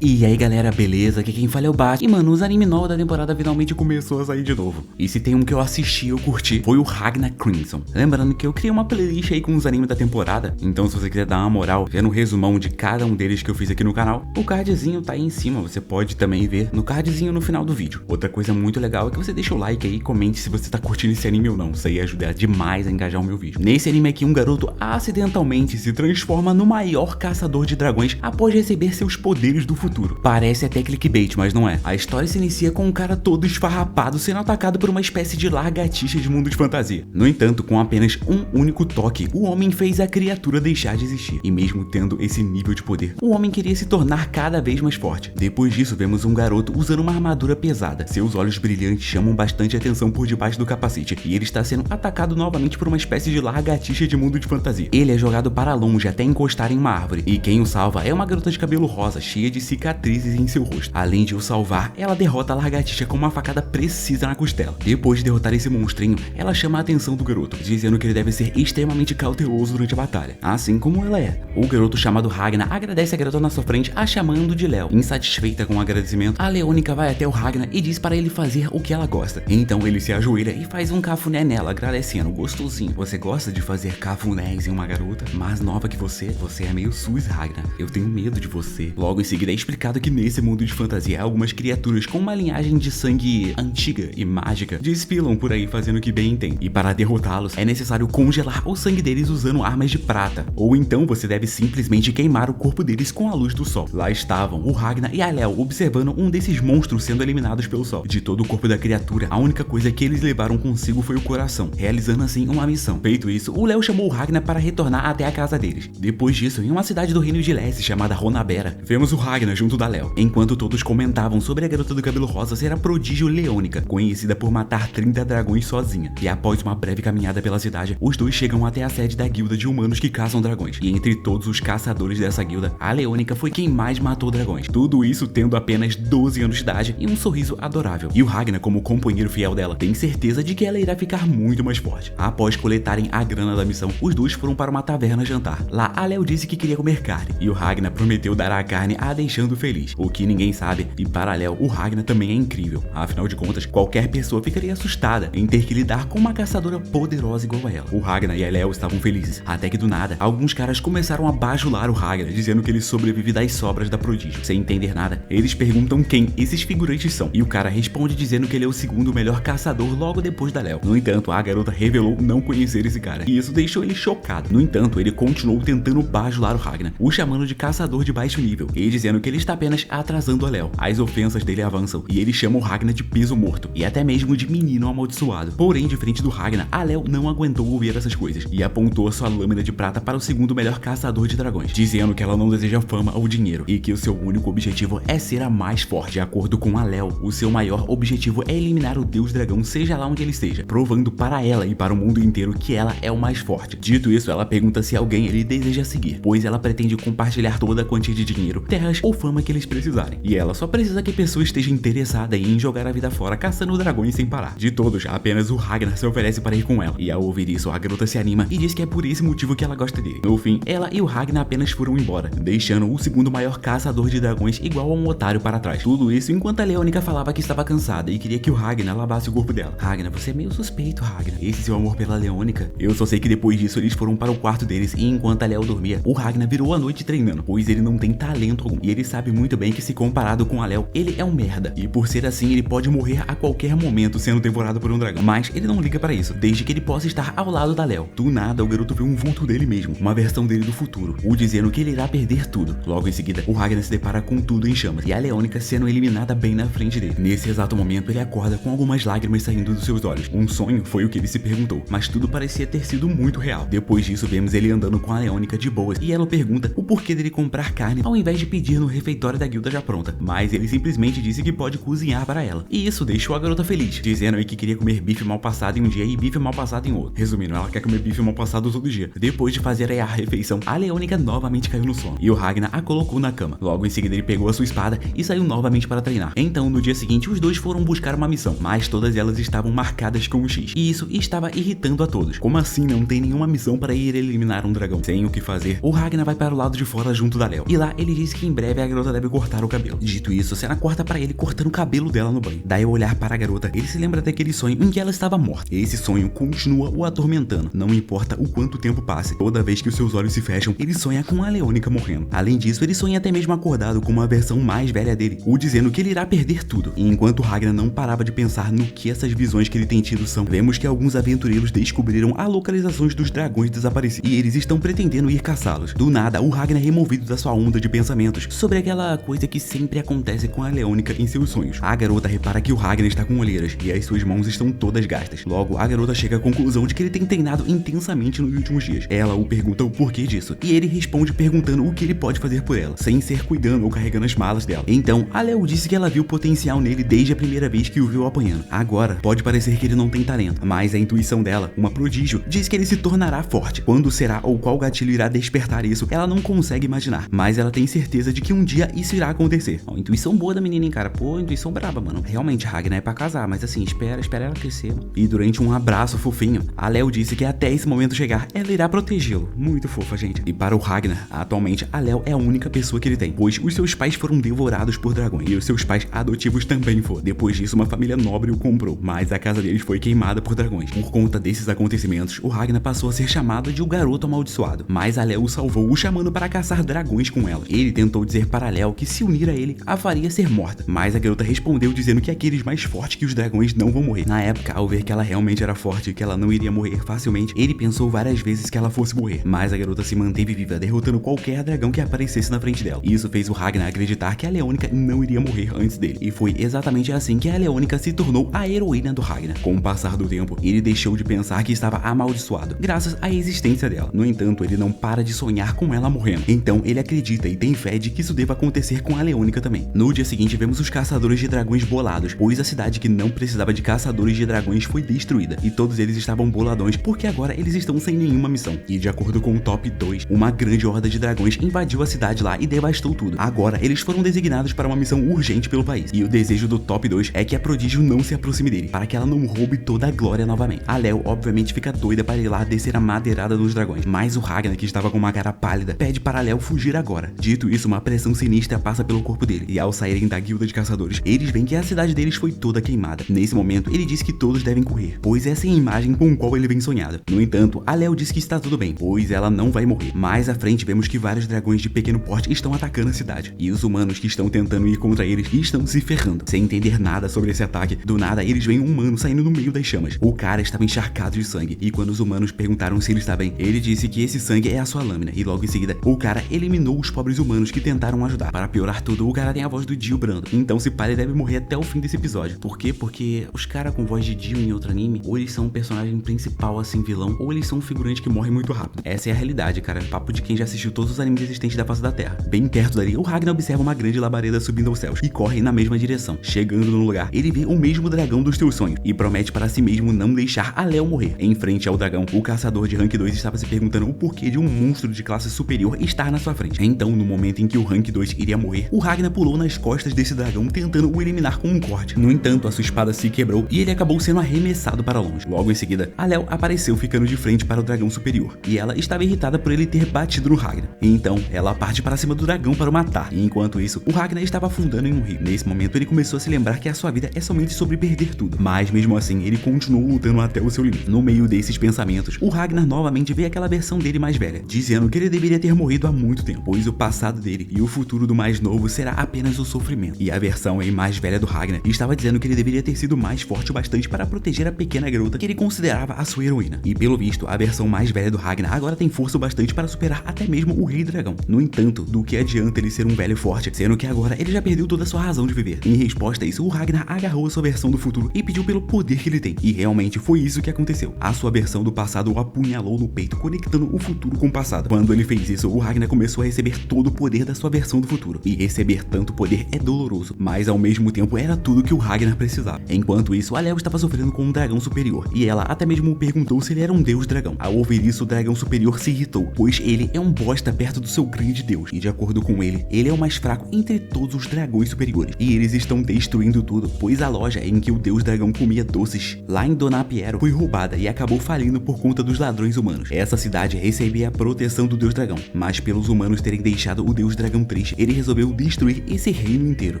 E aí galera, beleza? Aqui quem fala é o Bart. E mano, os anime novos da temporada finalmente começou a sair de novo. E se tem um que eu assisti e eu curti, foi o Ragnar Crimson. Lembrando que eu criei uma playlist aí com os animes da temporada. Então se você quiser dar uma moral, vendo um resumão de cada um deles que eu fiz aqui no canal, o cardzinho tá aí em cima. Você pode também ver no cardzinho no final do vídeo. Outra coisa muito legal é que você deixa o like aí e comente se você tá curtindo esse anime ou não. Isso aí ajuda demais a engajar o meu vídeo. Nesse anime aqui, um garoto acidentalmente se transforma no maior caçador de dragões após receber seus poderes do futuro. Parece até clickbait, mas não é. A história se inicia com um cara todo esfarrapado sendo atacado por uma espécie de lagartixa de mundo de fantasia. No entanto, com apenas um único toque, o homem fez a criatura deixar de existir. E mesmo tendo esse nível de poder, o homem queria se tornar cada vez mais forte. Depois disso, vemos um garoto usando uma armadura pesada. Seus olhos brilhantes chamam bastante atenção por debaixo do capacete, e ele está sendo atacado novamente por uma espécie de lagartixa de mundo de fantasia. Ele é jogado para longe até encostar em uma árvore, e quem o salva é uma garota de cabelo rosa, cheia de cicatrizes em seu rosto. Além de o salvar, ela derrota a lagartixa com uma facada precisa na costela. Depois de derrotar esse monstrinho, ela chama a atenção do garoto, dizendo que ele deve ser extremamente cauteloso durante a batalha, assim como ela é. O garoto chamado Ragnar agradece a garota na sua frente, a chamando de Léo. Insatisfeita com o agradecimento, a Leônica vai até o Ragnar e diz para ele fazer o que ela gosta. Então ele se ajoelha e faz um cafuné nela, agradecendo. Gostosinho. Você gosta de fazer cafunés em uma garota mais nova que você? Você é meio sus, Ragnar. Eu tenho medo de você. Logo em seguida é explicado que nesse mundo de fantasia, algumas criaturas com uma linhagem de sangue antiga e mágica desfilam por aí fazendo o que bem entende. E para derrotá-los, é necessário congelar o sangue deles usando armas de prata. Ou então você deve simplesmente queimar o corpo deles com a luz do sol. Lá estavam o Ragnar e a Léo observando um desses monstros sendo eliminados pelo sol. De todo o corpo da criatura, a única coisa que eles levaram consigo foi o coração, realizando assim uma missão. Feito isso, o Léo chamou o Ragnar para retornar até a casa deles. Depois disso, em uma cidade do reino de Leste chamada Ronabera, vemos o Ragnar junto da Léo, enquanto todos comentavam sobre a garota do cabelo rosa ser a prodígio Leônica, conhecida por matar 30 dragões sozinha. E após uma breve caminhada pela cidade, os dois chegam até a sede da guilda de humanos que caçam dragões. E entre todos os caçadores dessa guilda, a Leônica foi quem mais matou dragões. Tudo isso tendo apenas 12 anos de idade e um sorriso adorável. E o Ragnar, como companheiro fiel dela, tem certeza de que ela irá ficar muito mais forte. Após coletarem a grana da missão, os dois foram para uma taverna jantar. Lá, a Léo disse que queria comer carne, e o Ragnar prometeu dar a carne a deixando feliz. O que ninguém sabe, e para Léo, o Ragnar também é incrível. Afinal de contas, qualquer pessoa ficaria assustada em ter que lidar com uma caçadora poderosa igual a ela. O Ragnar e a Léo estavam felizes, até que do nada, alguns caras começaram a bajular o Ragnar, dizendo que ele sobrevive das sobras da prodígio. Sem entender nada, eles perguntam quem esses figurantes são, e o cara responde dizendo que ele é o segundo melhor caçador logo depois da Léo. No entanto, a garota revelou não conhecer esse cara, e isso deixou ele chocado. No entanto, ele continuou tentando bajular o Ragnar, o chamando de caçador de baixo nível, e dizendo que ele está apenas atrasando a Léo. As ofensas dele avançam, e ele chama o Ragnar de peso morto, e até mesmo de menino amaldiçoado. Porém, de frente do Ragnar, a Léo não aguentou ouvir essas coisas, e apontou a sua lâmina de prata para o segundo melhor caçador de dragões, dizendo que ela não deseja fama ou dinheiro, e que o seu único objetivo é ser a mais forte. De acordo com a Léo, o seu maior objetivo é eliminar o deus dragão, seja lá onde ele esteja, provando para ela e para o mundo inteiro que ela é o mais forte. Dito isso, ela pergunta se alguém ele deseja seguir, pois ela pretende compartilhar toda a quantia de dinheiro, terras ou fama que eles precisarem, e ela só precisa que pessoa esteja interessada em jogar a vida fora caçando dragões sem parar. De todos, apenas o Ragnar se oferece para ir com ela, e ao ouvir isso, a garota se anima e diz que é por esse motivo que ela gosta dele. No fim, ela e o Ragnar apenas foram embora, deixando o segundo maior caçador de dragões igual a um otário para trás. Tudo isso enquanto a Leônica falava que estava cansada e queria que o Ragnar lavasse o corpo dela. Ragnar, você é meio suspeito, Ragnar. Esse seu amor pela Leônica? Eu só sei que depois disso eles foram para o quarto deles, e enquanto a Léo dormia, o Ragnar virou a noite treinando, pois ele não tem talento algum, e ele sabe muito bem que se comparado com a Léo, ele é um merda, e por ser assim ele pode morrer a qualquer momento sendo devorado por um dragão. Mas ele não liga para isso, desde que ele possa estar ao lado da Léo. Do nada, o garoto vê um vulto dele mesmo, uma versão dele do futuro, o dizendo que ele irá perder tudo. Logo em seguida, o Ragnar se depara com tudo em chamas, e a Leônica sendo eliminada bem na frente dele. Nesse exato momento, ele acorda com algumas lágrimas saindo dos seus olhos. Um sonho foi o que ele se perguntou, mas tudo parecia ter sido muito real. Depois disso, vemos ele andando com a Leônica de boas, e ela pergunta o porquê dele comprar carne ao invés de pedir no refeitório da guilda já pronta, mas ele simplesmente disse que pode cozinhar para ela. E isso deixou a garota feliz, dizendo aí que queria comer bife mal passado em um dia e bife mal passado em outro. Resumindo, ela quer comer bife mal passado todo dia. Depois de fazer a refeição, a Leônica novamente caiu no sono, e o Ragnar a colocou na cama. Logo em seguida, ele pegou a sua espada e saiu novamente para treinar. Então, no dia seguinte, os dois foram buscar uma missão, mas todas elas estavam marcadas com um X, e isso estava irritando a todos. Como assim não tem nenhuma missão para ir eliminar um dragão? Sem o que fazer, o Ragnar vai para o lado de fora junto da Léo, e lá ele diz que em breve a a garota deve cortar o cabelo. Dito isso, a cena corta pra ele cortando o cabelo dela no banho. Daí ao olhar para a garota, ele se lembra daquele sonho em que ela estava morta. Esse sonho continua o atormentando, não importa o quanto tempo passe. Toda vez que os seus olhos se fecham, ele sonha com a Leonica morrendo. Além disso, ele sonha até mesmo acordado com uma versão mais velha dele, o dizendo que ele irá perder tudo. E enquanto Ragnar não parava de pensar no que essas visões que ele tem tido são, vemos que alguns aventureiros descobriram a localizações dos dragões desaparecidos e eles estão pretendendo ir caçá-los. Do nada, o Ragnar é removido da sua onda de pensamentos sobre aquela coisa que sempre acontece com a Leonica em seus sonhos. A garota repara que o Ragnar está com olheiras e as suas mãos estão todas gastas. Logo, a garota chega à conclusão de que ele tem treinado intensamente nos últimos dias. Ela o pergunta o porquê disso e ele responde perguntando o que ele pode fazer por ela, sem ser cuidando ou carregando as malas dela. Então, a Leo disse que ela viu potencial nele desde a primeira vez que o viu apanhando. Agora, pode parecer que ele não tem talento, mas a intuição dela, uma prodígio, diz que ele se tornará forte. Quando será ou qual gatilho irá despertar isso, ela não consegue imaginar, mas ela tem certeza de que um dia isso irá acontecer. Ó, intuição boa da menina, hein, cara? Pô, intuição braba, mano. Realmente, Ragnar é pra casar, mas assim, espera ela crescer. E durante um abraço fofinho, a Leo disse que até esse momento chegar, ela irá protegê-lo. Muito fofa, gente. E para o Ragnar, atualmente, a Leo é a única pessoa que ele tem, pois os seus pais foram devorados por dragões, e os seus pais adotivos também foram. Depois disso, uma família nobre o comprou, mas a casa deles foi queimada por dragões. Por conta desses acontecimentos, o Ragnar passou a ser chamado de o garoto amaldiçoado, mas a Leo o salvou, o chamando para caçar dragões com ela. Ele tentou dizer para a Leo que se unir a ele, a faria ser morta, mas a garota respondeu dizendo que aqueles mais fortes que os dragões não vão morrer. Na época, ao ver que ela realmente era forte e que ela não iria morrer facilmente, ele pensou várias vezes que ela fosse morrer, mas a garota se manteve viva, derrotando qualquer dragão que aparecesse na frente dela. Isso fez o Ragnar acreditar que a Leonica não iria morrer antes dele, e foi exatamente assim que a Leonica se tornou a heroína do Ragnar. Com o passar do tempo, ele deixou de pensar que estava amaldiçoado, graças à existência dela. No entanto, ele não para de sonhar com ela morrendo, então ele acredita e tem fé de que isso deva acontecer com a Leonica também. No dia seguinte, vemos os caçadores de dragões bolados, pois a cidade que não precisava de caçadores de dragões foi destruída, e todos eles estavam boladões porque agora eles estão sem nenhuma missão. E de acordo com o top 2, uma grande horda de dragões invadiu a cidade lá e devastou tudo. Agora eles foram designados para uma missão urgente pelo país, e o desejo do top 2 é que a prodígio não se aproxime dele, para que ela não roube toda a glória novamente. A Leo obviamente fica doida para ir lá descer a madeirada dos dragões, mas o Ragnar, que estava com uma cara pálida, pede para a Leo fugir agora. Dito isso, uma pressão sinistra passa pelo corpo dele, e ao saírem da guilda de caçadores, eles veem que a cidade deles foi toda queimada. Nesse momento, ele diz que todos devem correr, pois essa é a imagem com qual ele vem sonhado. No entanto, a Leo diz que está tudo bem, pois ela não vai morrer. Mais à frente, vemos que vários dragões de pequeno porte estão atacando a cidade, e os humanos que estão tentando ir contra eles estão se ferrando. Sem entender nada sobre esse ataque, do nada eles veem um humano saindo no meio das chamas. O cara estava encharcado de sangue, e quando os humanos perguntaram se ele está bem, ele disse que esse sangue é a sua lâmina, e logo em seguida, o cara eliminou os pobres humanos que tentaram ajudar. Para piorar tudo, o cara tem a voz do Dio Brando, então se pá, ele deve morrer até o fim desse episódio. Por quê? Porque os caras com voz de Dio em outro anime, ou eles são um personagem principal assim, vilão, ou eles são um figurante que morre muito rápido. Essa é a realidade, cara. Papo de quem já assistiu todos os animes existentes da face da Terra. Bem perto dali, o Ragnar observa uma grande labareda subindo aos céus e corre na mesma direção. Chegando no lugar, ele vê o mesmo dragão dos teus sonhos e promete para si mesmo não deixar a Leo morrer. Em frente ao dragão, o caçador de rank 2 estava se perguntando o porquê de um monstro de classe superior estar na sua frente. Então, no momento em que o rank 2 iria morrer, o Ragnar pulou nas costas desse dragão tentando o eliminar com um corte. No entanto, a sua espada se quebrou e ele acabou sendo arremessado para longe. Logo em seguida, a Leo apareceu ficando de frente para o dragão superior, e ela estava irritada por ele ter batido no Ragnar. Então, ela parte para cima do dragão para o matar, e enquanto isso, o Ragnar estava afundando em um rio. Nesse momento, ele começou a se lembrar que a sua vida é somente sobre perder tudo, mas mesmo assim, ele continuou lutando até o seu limite. No meio desses pensamentos, o Ragnar novamente vê aquela versão dele mais velha, dizendo que ele deveria ter morrido há muito tempo, pois o passado dele e o futuro do mais novo será apenas o sofrimento. E a versão aí mais velha do Ragnar estava dizendo que ele deveria ter sido mais forte o bastante para proteger a pequena garota que ele considerava a sua heroína. E pelo visto, a versão mais velha do Ragnar agora tem força o bastante para superar até mesmo o Rei Dragão. No entanto, do que adianta ele ser um velho forte, sendo que agora ele já perdeu toda a sua razão de viver. Em resposta a isso, o Ragnar agarrou a sua versão do futuro e pediu pelo poder que ele tem. E realmente foi isso que aconteceu. A sua versão do passado o apunhalou no peito, conectando o futuro com o passado. Quando ele fez isso, o Ragnar começou a receber todo o poder da sua versão do futuro. E receber tanto poder é doloroso, mas ao mesmo tempo era tudo que o Ragnar precisava. Enquanto isso, a Leo estava sofrendo com um dragão superior, e ela até mesmo perguntou se ele era um deus dragão. Ao ouvir isso, o dragão superior se irritou, pois ele é um bosta perto do seu grande deus, e de acordo com ele é o mais fraco entre todos os dragões superiores. E eles estão destruindo tudo, pois a loja em que o deus dragão comia doces lá em Donapiero foi roubada e acabou falindo por conta dos ladrões humanos. Essa cidade recebia a proteção do deus dragão, mas pelos humanos terem deixado o deus dragão triste, triste, ele resolveu destruir esse reino inteiro.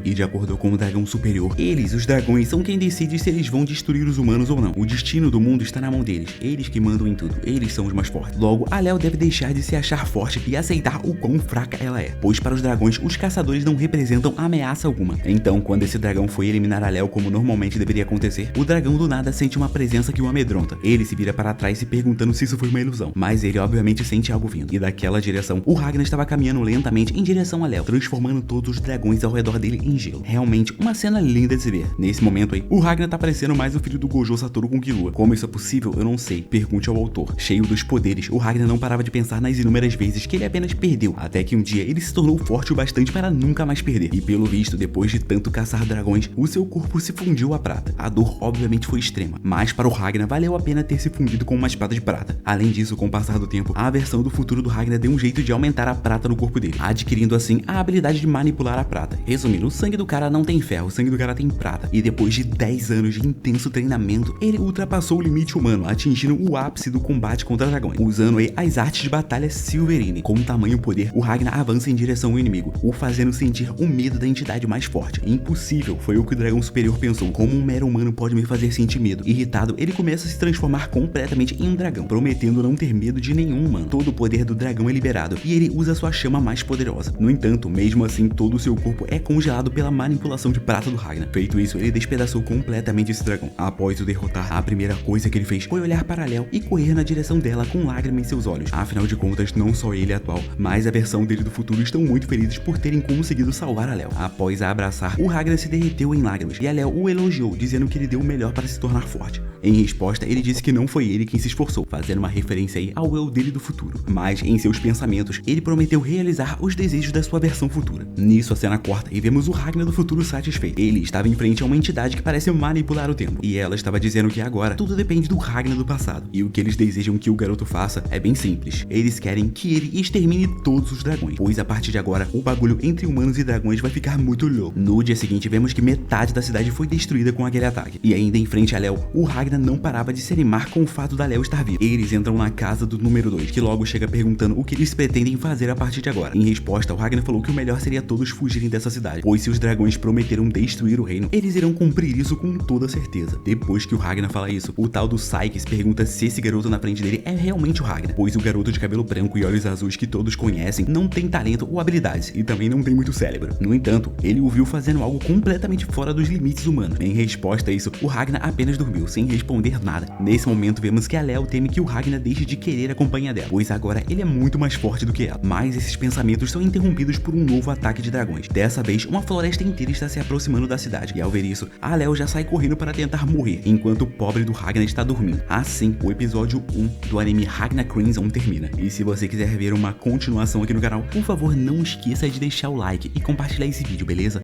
E de acordo com o dragão superior, eles, os dragões, são quem decide se eles vão destruir os humanos ou não. O destino do mundo está na mão deles. Eles que mandam em tudo. Eles são os mais fortes. Logo, Alel deve deixar de se achar forte e aceitar o quão fraca ela é. Pois para os dragões, os caçadores não representam ameaça alguma. Então, quando esse dragão foi eliminar Alel como normalmente deveria acontecer, o dragão do nada sente uma presença que o amedronta. Ele se vira para trás se perguntando se isso foi uma ilusão. Mas ele obviamente sente algo vindo. E daquela direção, o Ragnar estava caminhando lentamente em direção a Alel, transformando todos os dragões ao redor dele em gelo. Realmente, uma cena linda de se ver. Nesse momento aí, o Ragnar tá parecendo mais o filho do Gojo Satoru com Killua. Como isso é possível, eu não sei. Pergunte ao autor. Cheio dos poderes, o Ragnar não parava de pensar nas inúmeras vezes que ele apenas perdeu, até que um dia ele se tornou forte o bastante para nunca mais perder. E pelo visto, depois de tanto caçar dragões, o seu corpo se fundiu à prata. A dor obviamente foi extrema, mas para o Ragnar valeu a pena ter se fundido com uma espada de prata. Além disso, com o passar do tempo, a versão do futuro do Ragnar deu um jeito de aumentar a prata no corpo dele, adquirindo assim a habilidade de manipular a prata. Resumindo, o sangue do cara não tem ferro, o sangue do cara tem prata. E depois de 10 anos de intenso treinamento, ele ultrapassou o limite humano, atingindo o ápice do combate contra dragões, usando aí as artes de batalha Silverine. Com tamanho poder, o Ragnar avança em direção ao inimigo, o fazendo sentir o medo da entidade mais forte. Impossível, foi o que o dragão superior pensou. Como um mero humano pode me fazer sentir medo? Irritado, ele começa a se transformar completamente em um dragão, prometendo não ter medo de nenhum humano. Todo o poder do dragão é liberado e ele usa sua chama mais poderosa. No entanto, mesmo assim, todo o seu corpo é congelado pela manipulação de prata do Ragnar. Feito isso, ele despedaçou completamente esse dragão. Após o derrotar, a primeira coisa que ele fez foi olhar para Alel e correr na direção dela com lágrimas em seus olhos. Afinal de contas, não só ele atual, mas a versão dele do futuro estão muito felizes por terem conseguido salvar Alel. Após a abraçar, o Ragnar se derreteu em lágrimas e Alel o elogiou, dizendo que ele deu o melhor para se tornar forte. Em resposta, ele disse que não foi ele quem se esforçou, fazendo uma referência aí ao eu dele do futuro. Mas, em seus pensamentos, ele prometeu realizar os desejos da sua versão futura. Nisso, a cena corta e vemos o Ragnar do futuro satisfeito. Ele estava em frente a uma entidade que parece manipular o tempo, e ela estava dizendo que agora tudo depende do Ragnar do passado. E o que eles desejam que o garoto faça é bem simples. Eles querem que ele extermine todos os dragões, pois a partir de agora, o bagulho entre humanos e dragões vai ficar muito louco. No dia seguinte, vemos que metade da cidade foi destruída com aquele ataque. E ainda em frente a Alel, o Ragnar não parava de se animar com o fato da Alel estar viva. Eles entram na casa do número 2, que logo chega perguntando o que eles pretendem fazer a partir de agora. Em resposta, o Ragnar falou que o melhor seria todos fugirem dessa cidade, pois se os dragões prometeram destruir o reino, eles irão cumprir isso com toda certeza. Depois que o Ragnar fala isso, o tal do Sykes pergunta se esse garoto na frente dele é realmente o Ragnar, pois o garoto de cabelo branco e olhos azuis que todos conhecem não tem talento ou habilidades e também não tem muito cérebro. No entanto, ele o viu fazendo algo completamente fora dos limites humanos. Em resposta a isso, o Ragnar apenas dormiu, sem responder nada. Nesse momento, vemos que Alel teme que o Ragnar deixe de querer a companhia dela, pois agora ele é muito mais forte do que ela. Mas esses pensamentos são interrompidos por um novo ataque de dragões. Dessa vez, uma floresta inteira está se aproximando da cidade, e ao ver isso, Alel já sai correndo para tentar morrer, enquanto o pobre do Ragnar está dormindo. Assim, o episódio 1 do anime Ragnar Crimson termina. E se você quiser ver uma continuação aqui no canal, por favor não esqueça de deixar o like e compartilhar esse vídeo, beleza?